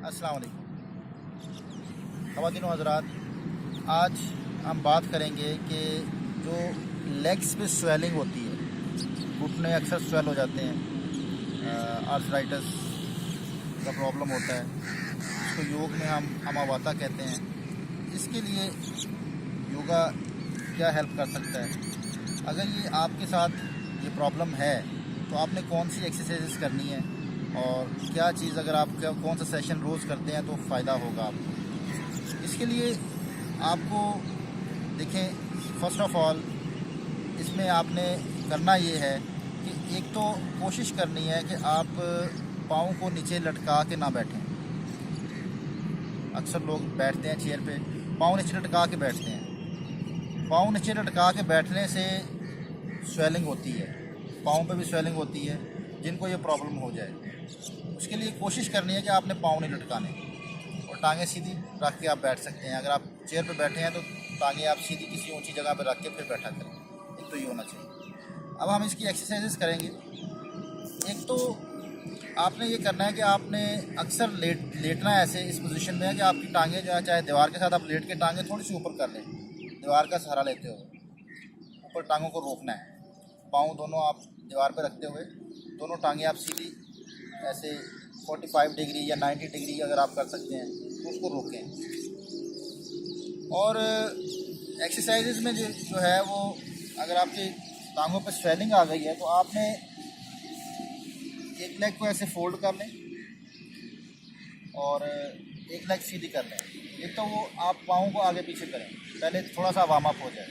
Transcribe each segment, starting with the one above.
अस्सलाम वालेकुम ख़वातीन व हज़रात, आज हम बात करेंगे कि जो लेग्स पे स्वेलिंग होती है, घुटने अक्सर स्वेल हो जाते हैं, आर्थराइटिस का प्रॉब्लम होता है, इसको योग में हम अमावाता कहते हैं। इसके लिए योगा क्या हेल्प कर सकता है? अगर ये आपके साथ ये प्रॉब्लम है तो आपने कौन सी एक्सरसाइजेस करनी है और क्या चीज़, अगर आप कौन सा सेशन रोज़ करते हैं तो फ़ायदा होगा आपको। इसके लिए आपको देखें, फ़र्स्ट ऑफ़ ऑल इसमें आपने करना ये है कि एक तो कोशिश करनी है कि आप पाँव को नीचे लटका के ना बैठें। अक्सर लोग बैठते हैं चेयर पे, पाँव नीचे लटका के बैठते हैं। पाँव नीचे लटका के बैठने से स्वेलिंग होती है, पाँव पे भी स्वेलिंग होती है जिनको ये प्रॉब्लम हो जाए। उसके लिए कोशिश करनी है कि आपने पाँव नहीं लटकाने और टांगें सीधी रख के आप बैठ सकते हैं। अगर आप चेयर पे बैठे हैं तो टांगें आप सीधी किसी ऊंची जगह पे रख के फिर बैठा करें। एक तो ये होना चाहिए। अब हम इसकी एक्सरसाइजेस करेंगे। एक तो आपने ये करना है कि आपने अक्सर लेटना है ऐसे इस पोजीशन में है कि आपकी टांगें जो है, चाहे दीवार के साथ आप लेट के टांगें थोड़ी सी ऊपर कर लें, दीवार का सहारा लेते हुए ऊपर टांगों को रोकना है। पाँव दोनों आप दीवार पर रखते हुए दोनों टांगें आप सीधी ऐसे 45 डिग्री या 90 डिग्री अगर आप कर सकते हैं तो उसको रोकें। और एक्सरसाइजेज में जो है वो, अगर आपकी टांगों पर स्वेलिंग आ गई है तो आपने एक लेग को ऐसे फोल्ड कर लें और एक लेग सीधी कर लें। एक तो वो आप पाँव को आगे पीछे करें, पहले थोड़ा सा वार्म अप हो जाए।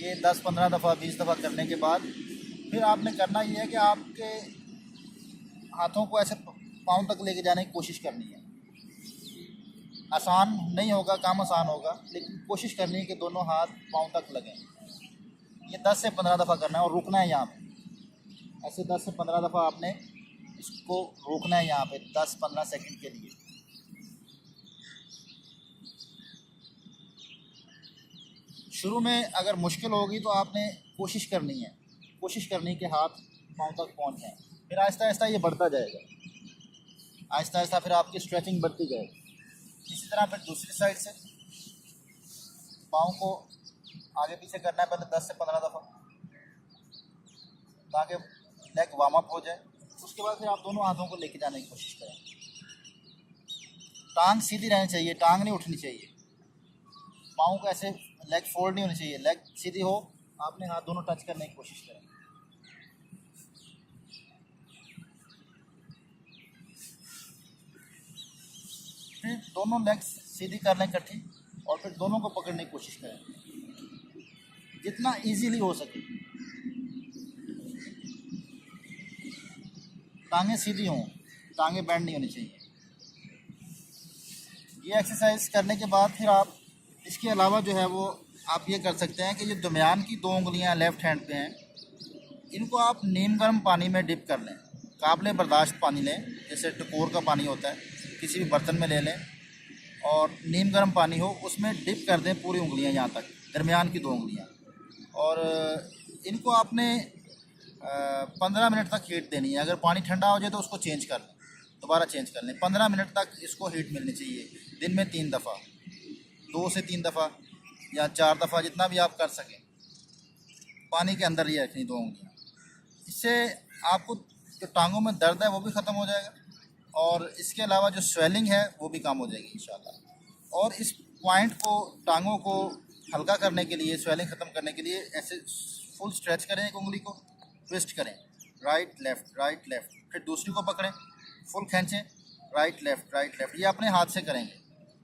ये 10-15 दफ़ा 20 दफ़ा करने के बाद फिर आपने करना ये है कि आपके हाथों को ऐसे पाँव तक लेके जाने की कोशिश करनी है। आसान नहीं होगा, काम आसान होगा, लेकिन कोशिश करनी है कि दोनों हाथ पाँव तक लगें। ये 10 से 15 दफ़ा करना है और रुकना है यहाँ पे। ऐसे 10 से 15 दफ़ा आपने इसको रोकना है यहाँ पे 10-15 सेकंड के लिए। शुरू में अगर मुश्किल होगी तो आपने कोशिश करनी है कि हाथ पाँव तक पहुँच जाए। फिर आहिस्ता आहिस्ता ये बढ़ता जाएगा, आहिस्ता आहिस्ता फिर आपकी स्ट्रेचिंग बढ़ती जाएगी। इसी तरह फिर दूसरी साइड से पाँव को आगे पीछे करना है पहले 10 से 15 दफ़ा, ताकि लेग वार्म अप हो जाए। उसके बाद फिर आप दोनों हाथों को लेके जाने की कोशिश करें। टांग सीधी रहनी चाहिए, टांग नहीं उठनी चाहिए। पाँव को ऐसे लेग फोल्ड नहीं होनी चाहिए, लेग सीधी हो, आपने हाथ दोनों टच करने की कोशिश करें। फिर दोनों लेग्स सीधी कर लें इकट्ठी और फिर दोनों को पकड़ने की कोशिश करें जितना इजीली हो सके। टांगें सीधी हों, टांगें बेंड नहीं होनी चाहिए। ये एक्सरसाइज करने के बाद फिर आप इसके अलावा जो है वो आप ये कर सकते हैं कि ये दरमियान की 2 उंगलियां लेफ़्ट हैंड पे हैं, इनको आप नीम गर्म पानी में डिप कर लें। काबिल बर्दाश्त पानी लें, जैसे टकोर का पानी होता है, किसी भी बर्तन में ले लें और नीम गर्म पानी हो, उसमें डिप कर दें पूरी उंगलियां यहाँ तक, दरमियान की 2 उंगलियां। और इनको आपने 15 मिनट तक हीट देनी है। अगर पानी ठंडा हो जाए तो उसको चेंज कर लें, दोबारा चेंज कर लें। 15 मिनट तक इसको हीट मिलनी चाहिए, दिन में 3 दफ़ा, 2 से 3 दफ़ा या 4 दफ़ा, जितना भी आप कर सकें। पानी के अंदर ही रखनी 2 उंगलियाँ। इससे आपको जो टांगों में दर्द है वो भी ख़त्म हो जाएगा और इसके अलावा जो स्वेलिंग है वो भी कम हो जाएगी इंशाल्लाह। और इस पॉइंट को, टांगों को हल्का करने के लिए, स्वेलिंग ख़त्म करने के लिए ऐसे फुल स्ट्रेच करें, एक उंगली को ट्विस्ट करें, राइट लेफ़्ट, फिर दूसरी को पकड़ें, फुल खींचें, राइट लेफ़्ट। ये अपने हाथ से करेंगे,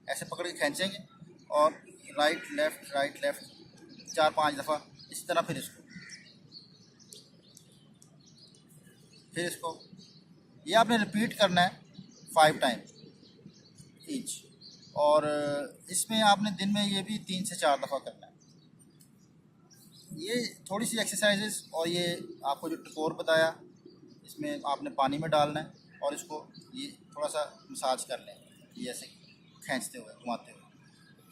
ऐसे पकड़ के खींचेंगे और राइट लेफ़्ट 4-5 दफ़ा इस तरह। फिर इसको ये आपने रिपीट करना है 5 टाइम ईच। और इसमें आपने दिन में ये भी 3 से 4 दफ़ा करना है। ये थोड़ी सी एक्सरसाइजेस और ये आपको जो टकोर बताया, इसमें आपने पानी में डालना है और इसको ये थोड़ा सा मसाज कर लें, ये ऐसे खींचते हुए, घुमाते हुए।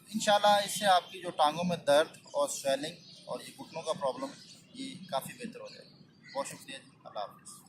इंशाल्लाह इससे आपकी जो टांगों में दर्द और स्वेलिंग और ये घुटनों का प्रॉब्लम, ये काफ़ी बेहतर हो जाएगा। बहुत शुक्रिया जी, अल्लाह हाफ़िज़।